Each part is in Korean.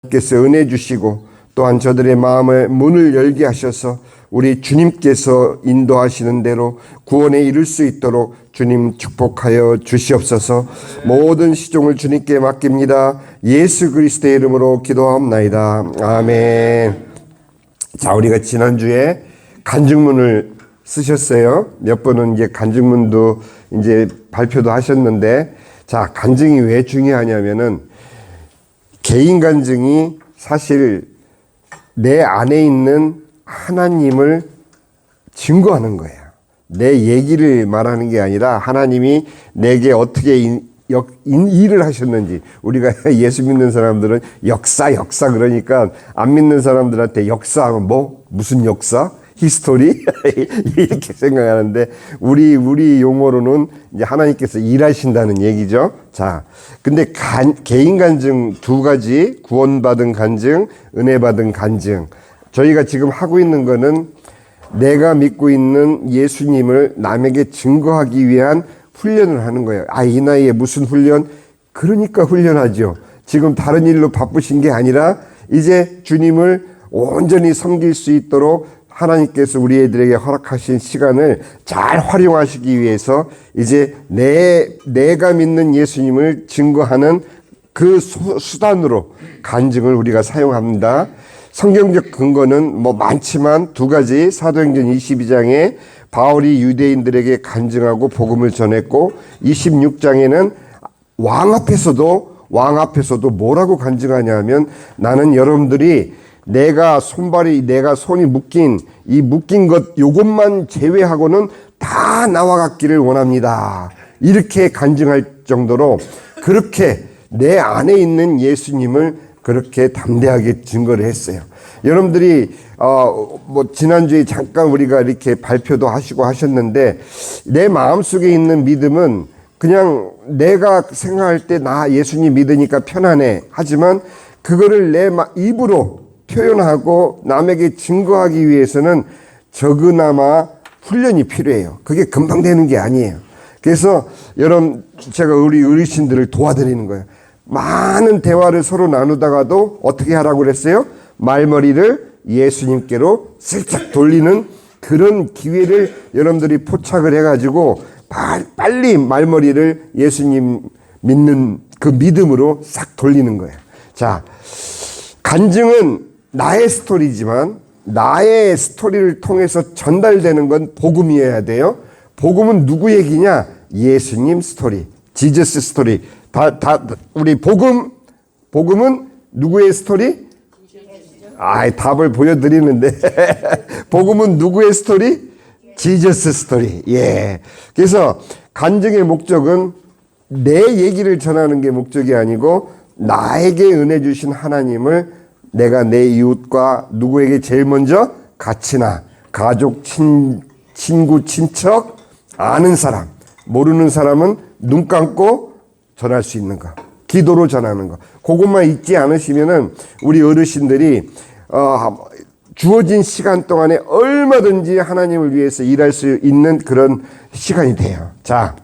께서 은혜 주시고 또한 저들의 마음의 문을 열게 하셔서 우리 주님께서 인도하시는 대로 구원에 이를 수 있도록 주님 축복하여 주시옵소서. 모든 시종을 주님께 맡깁니다. 예수 그리스도의 이름으로 기도하옵나이다. 아멘. 자, 우리가 지난주에 간증문을 쓰셨어요. 몇 분은 이제 간증문도 이제 발표도 하셨는데, 자, 간증이 왜 중요하냐면은 개인 간증이 사실 내 안에 있는 하나님을 증거하는 거예요. 내 얘기를 말하는 게 아니라 하나님이 내게 어떻게 일을 하셨는지. 우리가 예수 믿는 사람들은 역사 그러니까 안 믿는 사람들한테 역사하면 무슨 역사? 히스토리? 이렇게 생각하는데 우리 용어로는 이제 하나님께서 일하신다는 얘기죠. 자, 근데 개인 간증 두 가지, 구원받은 간증, 은혜 받은 간증. 저희가 지금 하고 있는 거는 내가 믿고 있는 예수님을 남에게 증거하기 위한 훈련을 하는 거예요. 아, 이 나이에 무슨 훈련? 그러니까 훈련하죠. 지금 다른 일로 바쁘신 게 아니라 이제 주님을 온전히 섬길 수 있도록 하나님께서 우리 애들에게 허락하신 시간을 잘 활용하시기 위해서 이제 내가 믿는 예수님을 증거하는 그 수단으로 간증을 우리가 사용합니다. 성경적 근거는 많지만 두 가지. 사도행전 22장에 바울이 유대인들에게 간증하고 복음을 전했고, 26장에는 왕 앞에서도 뭐라고 간증하냐면, 나는 여러분들이 내가 손이 묶인 것 요것만 제외하고는 다 나와 같기를 원합니다. 이렇게 간증할 정도로 그렇게 내 안에 있는 예수님을 그렇게 담대하게 증거를 했어요. 여러분들이 지난주에 잠깐 우리가 이렇게 발표도 하시고 하셨는데, 내 마음속에 있는 믿음은 그냥 내가 생각할 때 나 예수님 믿으니까 편하네 하지만, 그거를 내 입으로 표현하고 남에게 증거하기 위해서는 적으나마 훈련이 필요해요. 그게 금방 되는 게 아니에요. 그래서 여러분, 제가 우리 어르신들을 도와드리는 거예요. 많은 대화를 서로 나누다가도 어떻게 하라고 그랬어요? 말머리를 예수님께로 슬쩍 돌리는 그런 기회를 여러분들이 포착을 해가지고 빨리 말머리를 예수님 믿는 그 믿음으로 싹 돌리는 거예요. 자, 간증은 나의 스토리지만 나의 스토리를 통해서 전달되는 건 복음이어야 돼요. 복음은 누구 얘기냐? 예수님 스토리, 지저스 스토리. 우리 복음은 누구의 스토리? 답을 보여드리는데 복음은 누구의 스토리? 지저스 스토리. 예. 그래서 간증의 목적은 내 얘기를 전하는 게 목적이 아니고, 나에게 은혜 주신 하나님을 내가 내 이웃과 누구에게 제일 먼저 가치나 가족, 친구, 친척, 아는 사람, 모르는 사람은 눈 감고 전할 수 있는 거, 기도로 전하는 거. 그것만 잊지 않으시면은 우리 어르신들이 주어진 시간 동안에 얼마든지 하나님을 위해서 일할 수 있는 그런 시간이 돼요. 자,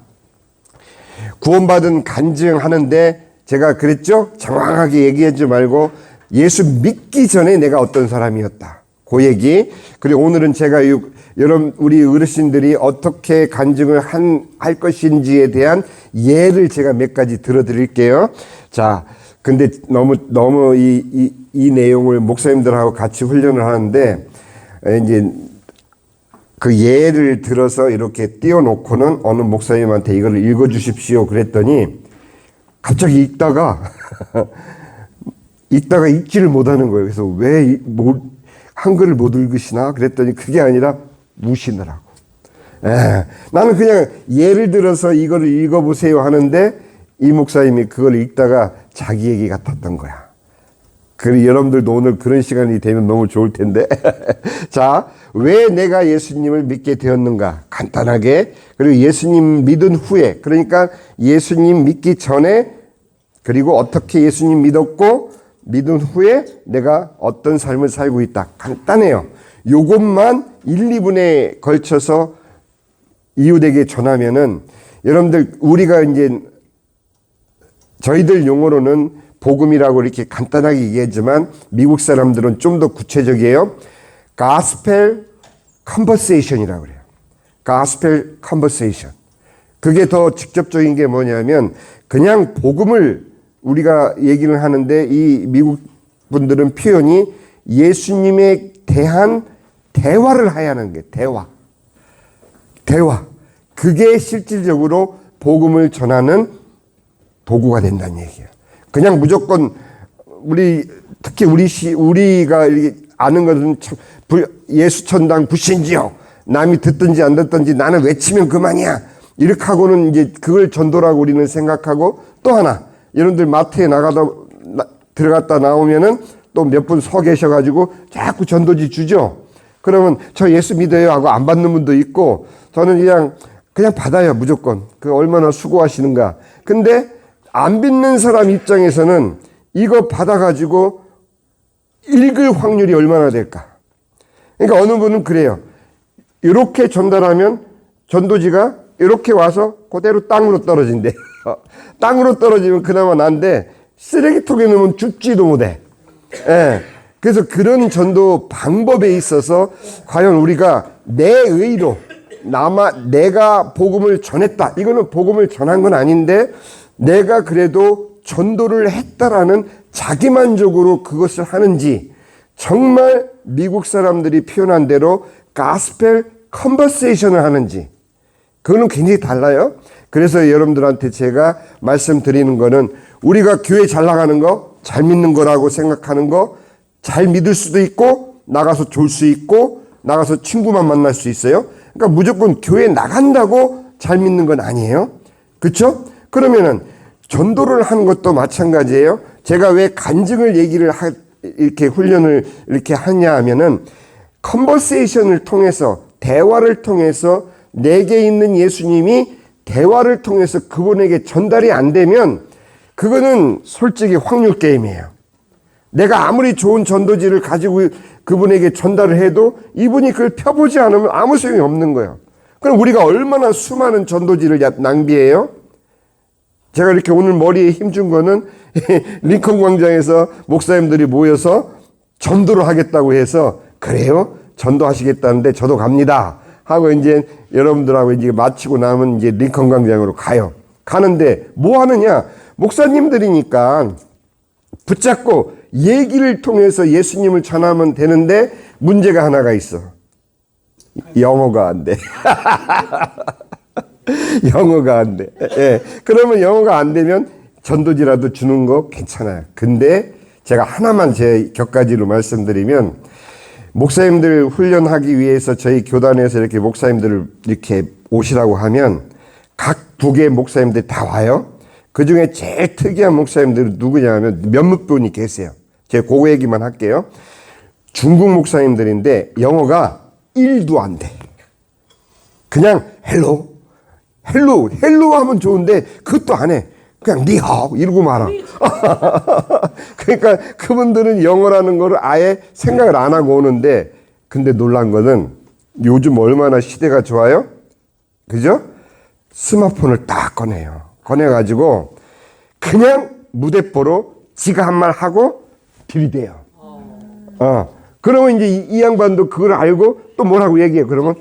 구원받은 간증하는데 제가 그랬죠? 장황하게 얘기하지 말고 예수 믿기 전에 내가 어떤 사람이었다. 그 얘기. 그리고 오늘은 제가 여러분, 우리 어르신들이 어떻게 간증을 할 것인지에 대한 예를 제가 몇 가지 들어드릴게요. 자, 근데 너무 이 내용을 목사님들하고 같이 훈련을 하는데, 이제 그 예를 들어서 이렇게 띄워놓고는 어느 목사님한테 이걸 읽어주십시오. 그랬더니 갑자기 읽다가 읽지를 못하는 거예요. 그래서 왜 한글을 못 읽으시나? 그랬더니 그게 아니라 무시느라고. 나는 그냥 예를 들어서 이거를 읽어보세요 하는데, 이 목사님이 그걸 읽다가 자기 얘기 같았던 거야. 그리고 여러분들도 오늘 그런 시간이 되면 너무 좋을 텐데. 자, 왜 내가 예수님을 믿게 되었는가? 간단하게. 그리고 예수님 믿은 후에, 그러니까 예수님 믿기 전에, 그리고 어떻게 예수님 믿었고 믿은 후에 내가 어떤 삶을 살고 있다. 간단해요. 요것만 1, 2분에 걸쳐서 이웃에게 전하면은, 여러분들, 우리가 이제 저희들 용어로는 복음이라고 이렇게 간단하게 얘기하지만 미국 사람들은 좀 더 구체적이에요. Gospel Conversation이라고 그래요. Gospel Conversation. 그게 더 직접적인 게 뭐냐면 그냥 복음을 우리가 얘기를 하는데 이 미국 분들은 표현이 예수님에 대한 대화를 하야는 게 대화. 그게 실질적으로 복음을 전하는 도구가 된다는 얘기예요. 그냥 무조건 특히 우리가 아는 것은 예수 천당 불신지요. 남이 듣든지 안 듣든지 나는 외치면 그만이야. 이렇게 하고는 이제 그걸 전도라고 우리는 생각하고 또 하나 여러분들 마트에 들어갔다 나오면은 또 몇 분 서 계셔가지고 자꾸 전도지 주죠. 그러면 저 예수 믿어요 하고 안 받는 분도 있고 저는 그냥 받아요 무조건. 그 얼마나 수고하시는가. 근데 안 믿는 사람 입장에서는 이거 받아가지고 읽을 확률이 얼마나 될까. 그러니까 어느 분은 그래요. 이렇게 전달하면 전도지가 이렇게 와서 그대로 땅으로 떨어진대. 땅으로 떨어지면 그나마 난데 쓰레기통에 넣으면 죽지도 못해. 예. 그래서 그런 전도 방법에 있어서 과연 우리가 내 의로 내가 복음을 전했다. 이거는 복음을 전한 건 아닌데 내가 그래도 전도를 했다라는 자기만족으로 그것을 하는지 정말 미국 사람들이 표현한 대로 가스펠 컨버세이션을 하는지 그거는 굉장히 달라요. 그래서 여러분들한테 제가 말씀드리는 거는 우리가 교회 잘 나가는 거, 잘 믿는 거라고 생각하는 거, 잘 믿을 수도 있고 나가서 졸 수 있고 나가서 친구만 만날 수 있어요. 그러니까 무조건 교회 나간다고 잘 믿는 건 아니에요. 그렇죠? 그러면은 전도를 하는 것도 마찬가지예요. 제가 왜 간증을 이렇게 훈련을 이렇게 하냐 하면은 컨버세이션을 통해서 대화를 통해서 내게 있는 예수님이 대화를 통해서 그분에게 전달이 안 되면 그거는 솔직히 확률 게임이에요. 내가 아무리 좋은 전도지를 가지고 그분에게 전달을 해도 이분이 그걸 펴보지 않으면 아무 소용이 없는 거예요. 그럼 우리가 얼마나 수많은 전도지를 낭비해요? 제가 이렇게 오늘 머리에 힘준 거는 링컨 광장에서 목사님들이 모여서 전도를 하겠다고 해서 그래요? 전도하시겠다는데 저도 갑니다. 하고 이제 여러분들하고 이제 마치고 나면 이제 링컨 광장으로 가요. 가는데 뭐 하느냐? 목사님들이니까 붙잡고 얘기를 통해서 예수님을 전하면 되는데 문제가 하나가 있어. 영어가 안 돼. 영어가 안 돼. 예. 그러면 영어가 안 되면 전도지라도 주는 거 괜찮아요. 근데 제가 하나만 제 격가지로 말씀드리면 목사님들 훈련하기 위해서 저희 교단에서 이렇게 목사님들을 이렇게 오시라고 하면 각 부계 목사님들 다 와요. 그 중에 제일 특이한 목사님들은 누구냐 하면 몇몇 분이 계세요. 제가 그거 얘기만 할게요. 중국 목사님들인데 영어가 1도 안 돼. 그냥 헬로 하면 좋은데 그것도 안 해. 그냥 니하오 이러고 말아. 그러니까 그분들은 영어라는 거를 아예 생각을 안 하고 오는데 근데 놀란 거는 요즘 얼마나 시대가 좋아요? 그죠? 스마트폰을 딱 꺼내가지고 그냥 무대뽀로 지가 한 말 하고 들이대요. 그러면 이제 이 양반도 그걸 알고 또 뭐라고 얘기해. 그러면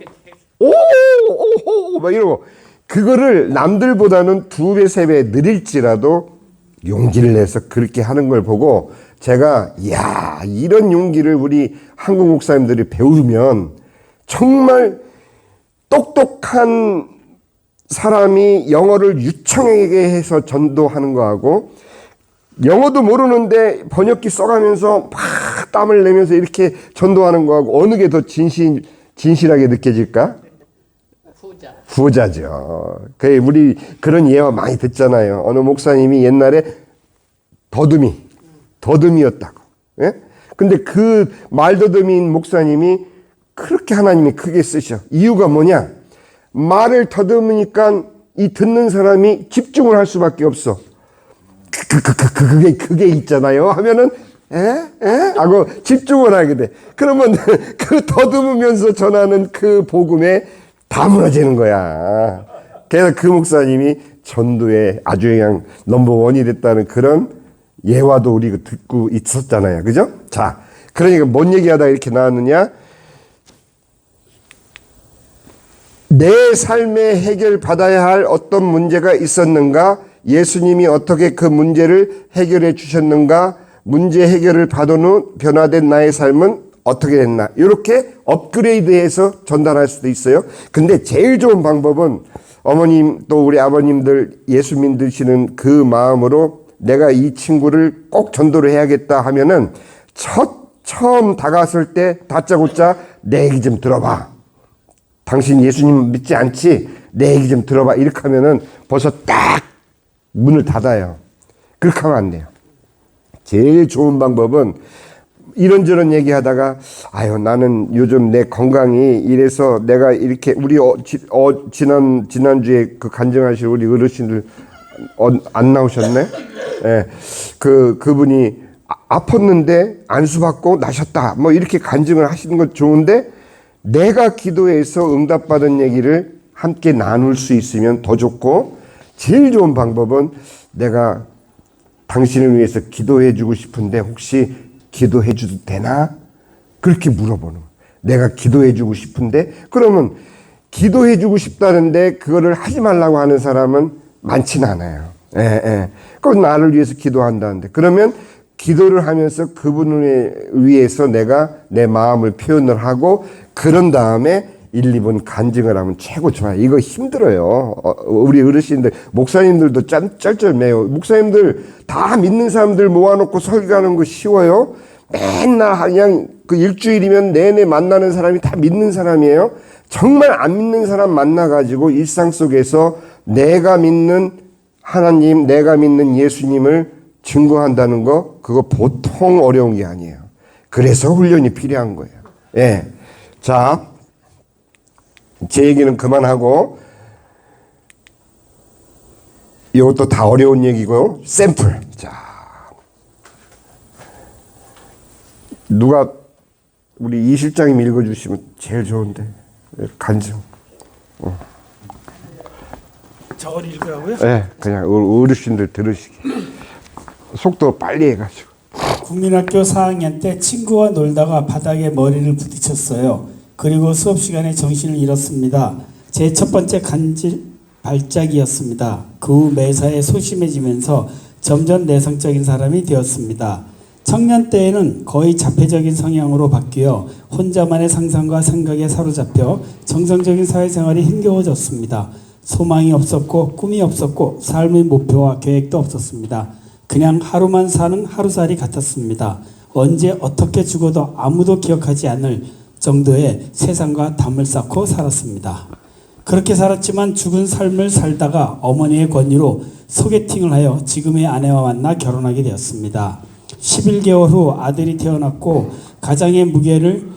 막 이러고 그거를 남들보다는 2배, 3배 느릴지라도 용기를 내서 그렇게 하는 걸 보고 제가 이야 이런 용기를 우리 한국 목사님들이 배우면 정말 똑똑한 사람이 영어를 유창하게 해서 전도하는 거하고 영어도 모르는데 번역기 써가면서 막 땀을 내면서 이렇게 전도하는 거하고 어느 게 더 진실하게 느껴질까? 후자죠. 우리 그런 예화 많이 듣잖아요. 어느 목사님이 옛날에 더듬이였다고. 예? 근데 그 말더듬이인 목사님이 그렇게 하나님이 크게 쓰셔. 이유가 뭐냐? 말을 더듬으니까 이 듣는 사람이 집중을 할 수밖에 없어. 그게 있잖아요. 하면은 하고 집중을 하게 돼. 그러면 그 더듬으면서 전하는 그 복음에 다 무너지는 거야. 그래서 그 목사님이 전도에 아주 그냥 넘버원이 됐다는 그런 예화도 우리가 듣고 있었잖아요. 그죠? 자, 그러니까 뭔 얘기하다 이렇게 나왔느냐? 내 삶에 해결받아야 할 어떤 문제가 있었는가? 예수님이 어떻게 그 문제를 해결해 주셨는가? 문제 해결을 받은 후 변화된 나의 삶은 어떻게 됐나? 이렇게 업그레이드해서 전달할 수도 있어요. 근데 제일 좋은 방법은 어머님 또 우리 아버님들 예수 믿으시는 그 마음으로 내가 이 친구를 꼭 전도를 해야겠다 하면은 처음 다가왔을 때 다짜고짜 내 얘기 좀 들어봐. 당신 예수님 믿지 않지? 내 얘기 좀 들어봐. 이렇게 하면은 벌써 딱 문을 닫아요. 그렇게 하면 안 돼요. 제일 좋은 방법은 이런저런 얘기하다가 아유 나는 요즘 내 건강이 이래서 내가 이렇게 우리 지난주에 그 간증하실 우리 어르신들 안 나오셨네? 예. 그분이 아팠는데 안수받고 나셨다. 뭐 이렇게 간증을 하시는 건 좋은데 내가 기도해서 응답받은 얘기를 함께 나눌 수 있으면 더 좋고 제일 좋은 방법은 내가 당신을 위해서 기도해 주고 싶은데 혹시 기도해 줘도 되나? 그렇게 물어보는 거예요. 내가 기도해 주고 싶은데 그러면 기도해 주고 싶다는데 그거를 하지 말라고 하는 사람은 많지는 않아요. 예. 그건 나를 위해서 기도한다는데 그러면 기도를 하면서 그분을 위해서 내가 내 마음을 표현을 하고 그런 다음에 1, 2분 간증을 하면 최고 좋아요. 이거 힘들어요. 우리 어르신들, 목사님들도 쩔쩔매요. 목사님들 다 믿는 사람들 모아놓고 설교하는 거 쉬워요? 맨날 그냥 그 일주일이면 내내 만나는 사람이 다 믿는 사람이에요. 정말 안 믿는 사람 만나가지고 일상 속에서 내가 믿는 하나님, 내가 믿는 예수님을 증거한다는 거, 그거 보통 어려운 게 아니에요. 그래서 훈련이 필요한 거예요. 예. 자, 제 얘기는 그만하고, 이것도 다 어려운 얘기고, 샘플. 자, 누가 우리 이 실장님 읽어주시면 제일 좋은데, 간증. 저걸 읽으라고요? 네, 그냥 어르신들 들으시기. 속도 빨리 해가지고. 국민학교 4학년 때 친구와 놀다가 바닥에 머리를 부딪혔어요. 그리고 수업 시간에 정신을 잃었습니다. 제 첫 번째 간질 발작이었습니다. 그 후 매사에 소심해지면서 점점 내성적인 사람이 되었습니다. 청년 때에는 거의 자폐적인 성향으로 바뀌어 혼자만의 상상과 생각에 사로잡혀 정상적인 사회생활이 힘겨워졌습니다. 소망이 없었고 꿈이 없었고 삶의 목표와 계획도 없었습니다. 그냥 하루만 사는 하루살이 같았습니다. 언제 어떻게 죽어도 아무도 기억하지 않을 정도의 세상과 담을 쌓고 살았습니다. 그렇게 살았지만 죽은 삶을 살다가 어머니의 권유로 소개팅을 하여 지금의 아내와 만나 결혼하게 되었습니다. 11개월 후 아들이 태어났고 가장의 무게를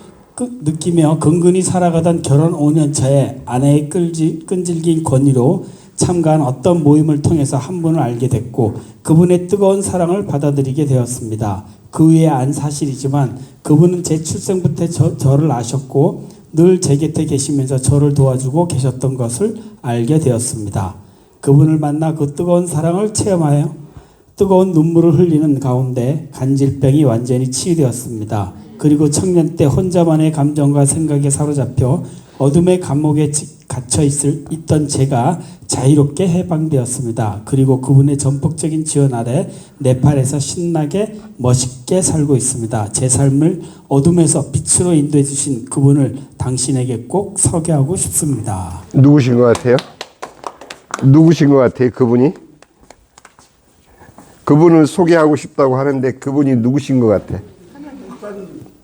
느끼며 근근히 살아가던 결혼 5년 차에 아내의 끈질긴 권유로 참가한 어떤 모임을 통해서 한 분을 알게 됐고 그분의 뜨거운 사랑을 받아들이게 되었습니다. 그 위에 안 사실이지만 그분은 제 출생부터 저를 아셨고 늘 제 곁에 계시면서 저를 도와주고 계셨던 것을 알게 되었습니다. 그분을 만나 그 뜨거운 사랑을 체험하여 뜨거운 눈물을 흘리는 가운데 간질병이 완전히 치유되었습니다. 그리고 청년 때 혼자만의 감정과 생각에 사로잡혀 어둠의 감옥에 갇혀 있던 제가 자유롭게 해방되었습니다. 그리고 그분의 전폭적인 지원 아래 네팔에서 신나게 멋있게 살고 있습니다. 제 삶을 어둠에서 빛으로 인도해 주신 그분을 당신에게 꼭 소개하고 싶습니다. 누구신 것 같아요? 누구신 것 같아요, 그분이? 그분을 소개하고 싶다고 하는데 그분이 누구신 것 같아?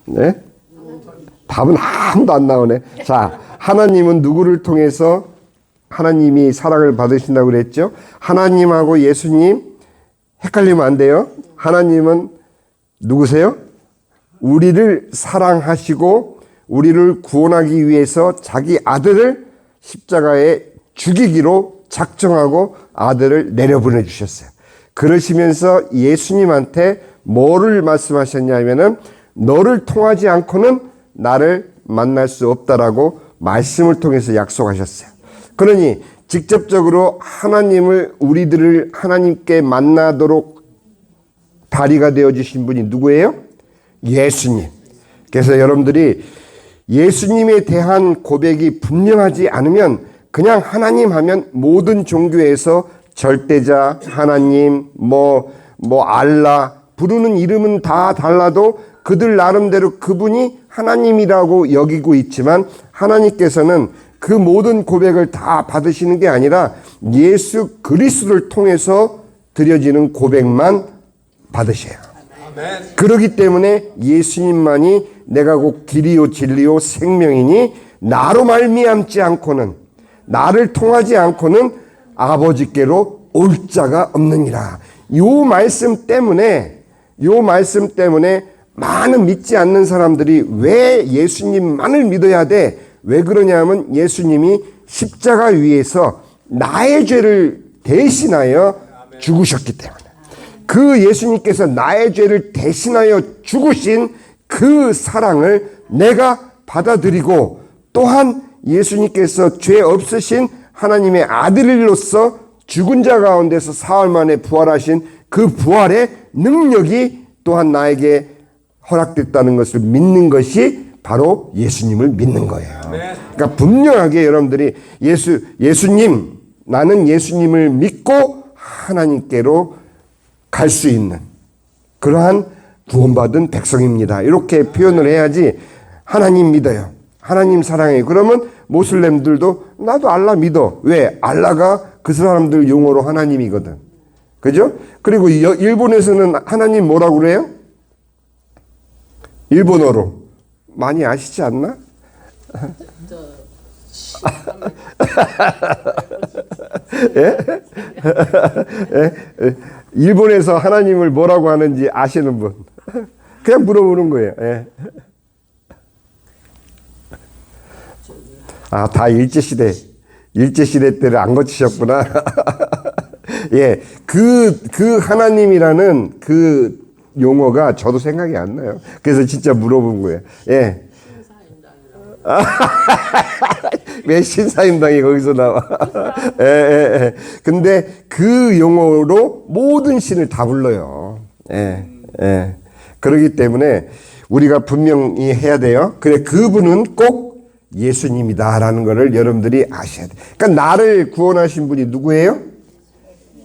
네? 답은 아무도 안 나오네. 자, 하나님은 누구를 통해서 하나님이 사랑을 받으신다고 그랬죠? 하나님하고 예수님 헷갈리면 안 돼요. 하나님은 누구세요? 우리를 사랑하시고 우리를 구원하기 위해서 자기 아들을 십자가에 죽이기로 작정하고 아들을 내려보내 주셨어요. 그러시면서 예수님한테 뭐를 말씀하셨냐면은 너를 통하지 않고는 나를 만날 수 없다라고 말씀을 통해서 약속하셨어요. 그러니 직접적으로 하나님을 우리들을 하나님께 만나도록 다리가 되어주신 분이 누구예요? 예수님. 그래서 여러분들이 예수님에 대한 고백이 분명하지 않으면 그냥 하나님 하면 모든 종교에서 절대자, 하나님, 알라, 부르는 이름은 다 달라도 그들 나름대로 그분이 하나님이라고 여기고 있지만 하나님께서는 그 모든 고백을 다 받으시는 게 아니라 예수 그리스도를 통해서 드려지는 고백만 받으셔요. 그렇기 때문에 예수님만이 내가 곧 길이요 진리요 생명이니 나로 말미암지 않고는, 나를 통하지 않고는 아버지께로 올 자가 없느니라. 요 말씀 때문에 많은 믿지 않는 사람들이 왜 예수님만을 믿어야 돼? 왜 그러냐면 예수님이 십자가 위에서 나의 죄를 대신하여 죽으셨기 때문에, 그 예수님께서 나의 죄를 대신하여 죽으신 그 사랑을 내가 받아들이고, 또한 예수님께서 죄 없으신 하나님의 아들로서 죽은 자 가운데서 사흘 만에 부활하신 그 부활의 능력이 또한 나에게 허락됐다는 것을 믿는 것이 바로 예수님을 믿는 거예요. 그러니까 분명하게 여러분들이 예수님, 나는 예수님을 믿고 하나님께로 갈 수 있는 그러한 구원받은 백성입니다. 이렇게 표현을 해야지 하나님 믿어요, 하나님 사랑해요. 그러면 모슬렘들도 나도 알라 믿어. 왜? 알라가 그 사람들 용어로 하나님이거든. 그죠? 그리고 일본에서는 하나님 뭐라고 그래요? 일본어로. 많이 아시지 않나? 예? 예? 일본에서 하나님을 뭐라고 하는지 아시는 분? 그냥 물어보는 거예요. 예. 아, 다 일제시대 때를 안 거치셨구나. 예. 그 하나님이라는 그 용어가 저도 생각이 안 나요. 그래서 진짜 물어본 거예요. 예. 왜 신사임당이 거기서 나와? 예. 근데 그 용어로 모든 신을 다 불러요. 예. 그렇기 때문에 우리가 분명히 해야 돼요. 그래, 그분은 꼭 예수님이다라는 것을 여러분들이 아셔야 돼요. 그러니까 나를 구원하신 분이 누구예요?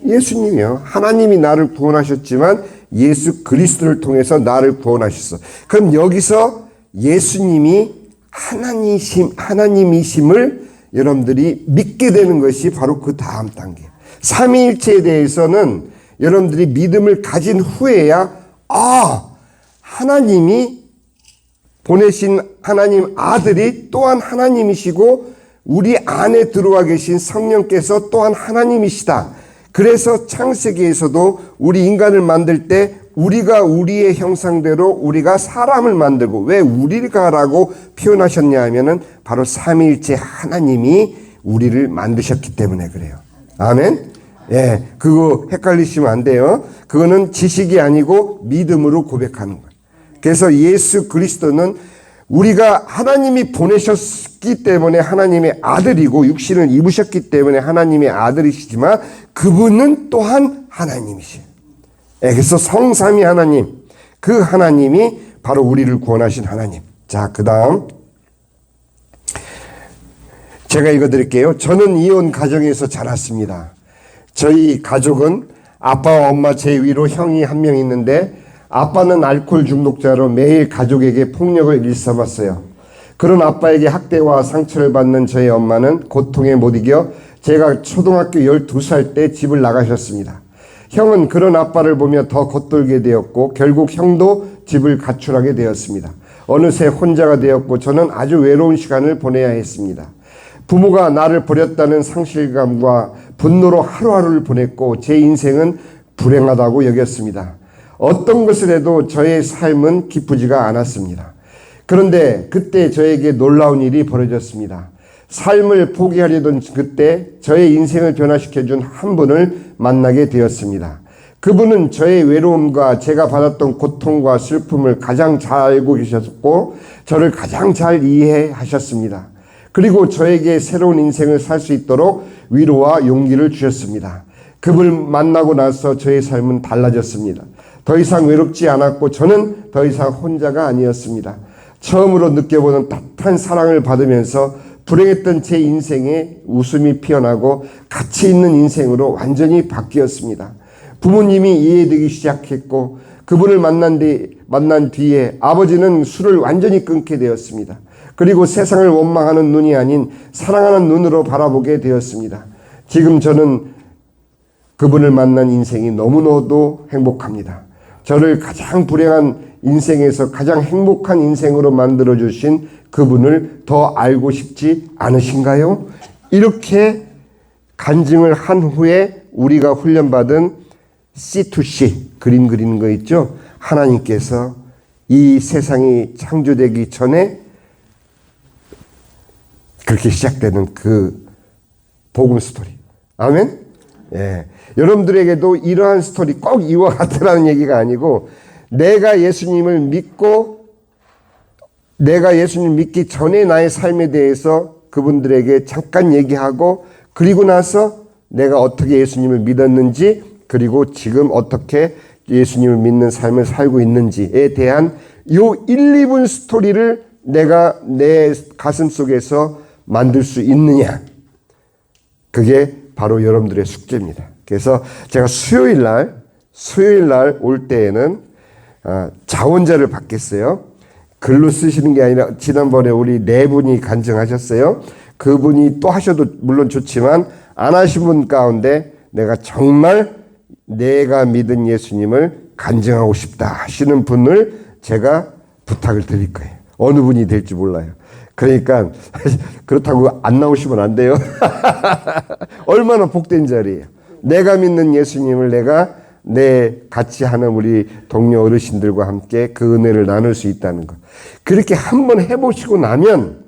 예수님이요. 하나님이 나를 구원하셨지만 예수 그리스도를 통해서 나를 구원하셨어. 그럼 여기서 예수님이 하나님이심을 여러분들이 믿게 되는 것이 바로 그 다음 단계. 삼위일체에 대해서는 여러분들이 믿음을 가진 후에야 하나님이 보내신 하나님 아들이 또한 하나님이시고 우리 안에 들어와 계신 성령께서 또한 하나님이시다. 그래서 창세기에서도 우리 인간을 만들 때 우리가 우리의 형상대로 우리가 사람을 만들고, 왜 우리가라고 표현하셨냐 하면은 바로 삼위일체 하나님이 우리를 만드셨기 때문에 그래요. 아멘. 예, 그거 헷갈리시면 안 돼요. 그거는 지식이 아니고 믿음으로 고백하는 거예요. 그래서 예수 그리스도는 우리가 하나님이 보내셨기 때문에 하나님의 아들이고 육신을 입으셨기 때문에 하나님의 아들이시지만 그분은 또한 하나님이시에요. 그래서 성삼위 하나님, 그 하나님이 바로 우리를 구원하신 하나님. 자, 그 다음 제가 읽어드릴게요. 저는 이혼 가정에서 자랐습니다. 저희 가족은 아빠와 엄마 제 위로 형이 한 명 있는데 아빠는 알코올 중독자로 매일 가족에게 폭력을 일삼았어요. 그런 아빠에게 학대와 상처를 받는 저희 엄마는 고통에 못 이겨 제가 초등학교 12살 때 집을 나가셨습니다. 형은 그런 아빠를 보며 더 겉돌게 되었고 결국 형도 집을 가출하게 되었습니다. 어느새 혼자가 되었고 저는 아주 외로운 시간을 보내야 했습니다. 부모가 나를 버렸다는 상실감과 분노로 하루하루를 보냈고 제 인생은 불행하다고 여겼습니다. 어떤 것을 해도 저의 삶은 기쁘지가 않았습니다. 그런데 그때 저에게 놀라운 일이 벌어졌습니다. 삶을 포기하려던 그때 저의 인생을 변화시켜준 한 분을 만나게 되었습니다. 그분은 저의 외로움과 제가 받았던 고통과 슬픔을 가장 잘 알고 계셨고 저를 가장 잘 이해하셨습니다. 그리고 저에게 새로운 인생을 살 수 있도록 위로와 용기를 주셨습니다. 그분을 만나고 나서 저의 삶은 달라졌습니다. 더 이상 외롭지 않았고 저는 더 이상 혼자가 아니었습니다. 처음으로 느껴보는 따뜻한 사랑을 받으면서 불행했던 제 인생에 웃음이 피어나고 가치 있는 인생으로 완전히 바뀌었습니다. 부모님이 이해되기 시작했고 그분을 만난 뒤에 아버지는 술을 완전히 끊게 되었습니다. 그리고 세상을 원망하는 눈이 아닌 사랑하는 눈으로 바라보게 되었습니다. 지금 저는 그분을 만난 인생이 너무나도 행복합니다. 저를 가장 불행한 인생에서 가장 행복한 인생으로 만들어주신 그분을 더 알고 싶지 않으신가요? 이렇게 간증을 한 후에 우리가 훈련받은 C2C, 그림 그리는 거 있죠? 하나님께서 이 세상이 창조되기 전에 그렇게 시작되는 그 복음 스토리. 아멘? 예. 여러분들에게도 이러한 스토리 꼭 이와 같으라는 얘기가 아니고 내가 예수님을 믿고 내가 예수님 믿기 전에 나의 삶에 대해서 그분들에게 잠깐 얘기하고 그리고 나서 내가 어떻게 예수님을 믿었는지 그리고 지금 어떻게 예수님을 믿는 삶을 살고 있는지에 대한 요 1, 2분 스토리를 내가 내 가슴 속에서 만들 수 있느냐. 그게 바로 여러분들의 숙제입니다. 그래서 제가 수요일 날 올 때에는 자원자를 받겠어요. 글로 쓰시는 게 아니라 지난번에 우리 네 분이 간증하셨어요. 그분이 또 하셔도 물론 좋지만 안 하신 분 가운데 내가 정말 내가 믿은 예수님을 간증하고 싶다 하시는 분을 제가 부탁을 드릴 거예요. 어느 분이 될지 몰라요. 그러니까 그렇다고 안 나오시면 안 돼요. 얼마나 복된 자리예요. 내가 믿는 예수님을 내가 같이 하는 우리 동료 어르신들과 함께 그 은혜를 나눌 수 있다는 것. 그렇게 한번 해보시고 나면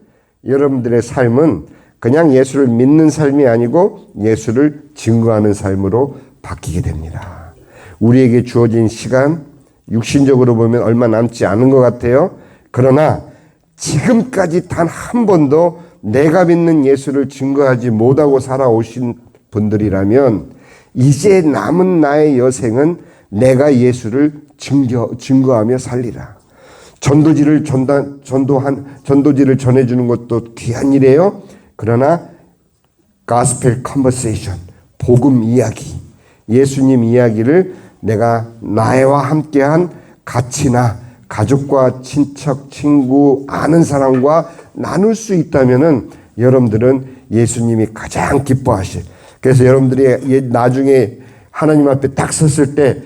여러분들의 삶은 그냥 예수를 믿는 삶이 아니고 예수를 증거하는 삶으로 바뀌게 됩니다. 우리에게 주어진 시간, 육신적으로 보면 얼마 남지 않은 것 같아요. 그러나 지금까지 단 한 번도 내가 믿는 예수를 증거하지 못하고 살아오신 분들이라면 이제 남은 나의 여생은 내가 예수를 증거하며 살리라. 전도지를 전해주는 것도 귀한 일이에요. 그러나 가스펠 컨버세이션, 복음 이야기, 예수님 이야기를 내가 나와 함께한 가치나 가족과 친척, 친구, 아는 사람과 나눌 수 있다면은 여러분들은 예수님이 가장 기뻐하실. 그래서 여러분들이 나중에 하나님 앞에 딱 섰을 때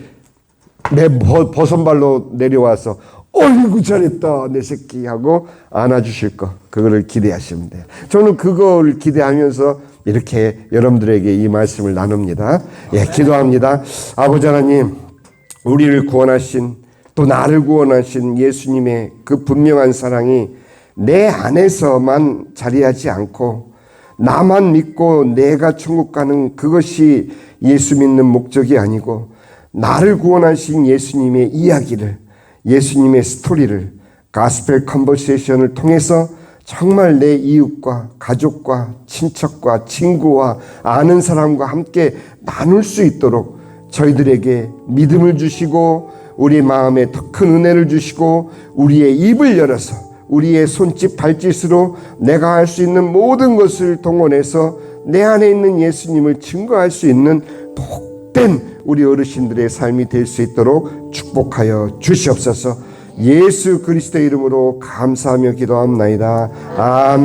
내 버선발로 내려와서 어이구 잘했다 내 새끼 하고 안아주실 거, 그거를 기대하시면 돼요. 저는 그걸 기대하면서 이렇게 여러분들에게 이 말씀을 나눕니다. 예, 기도합니다. 아버지 하나님, 우리를 구원하신 또 나를 구원하신 예수님의 그 분명한 사랑이 내 안에서만 자리하지 않고 나만 믿고 내가 천국 가는 그것이 예수 믿는 목적이 아니고 나를 구원하신 예수님의 이야기를, 예수님의 스토리를 가스펠 컨버세이션을 통해서 정말 내 이웃과 가족과 친척과 친구와 아는 사람과 함께 나눌 수 있도록 저희들에게 믿음을 주시고 우리 마음에 더 큰 은혜를 주시고 우리의 입을 열어서 우리의 손짓 발짓으로 내가 할 수 있는 모든 것을 동원해서 내 안에 있는 예수님을 증거할 수 있는 복된 우리 어르신들의 삶이 될 수 있도록 축복하여 주시옵소서. 예수 그리스도의 이름으로 감사하며 기도합나이다. 아멘.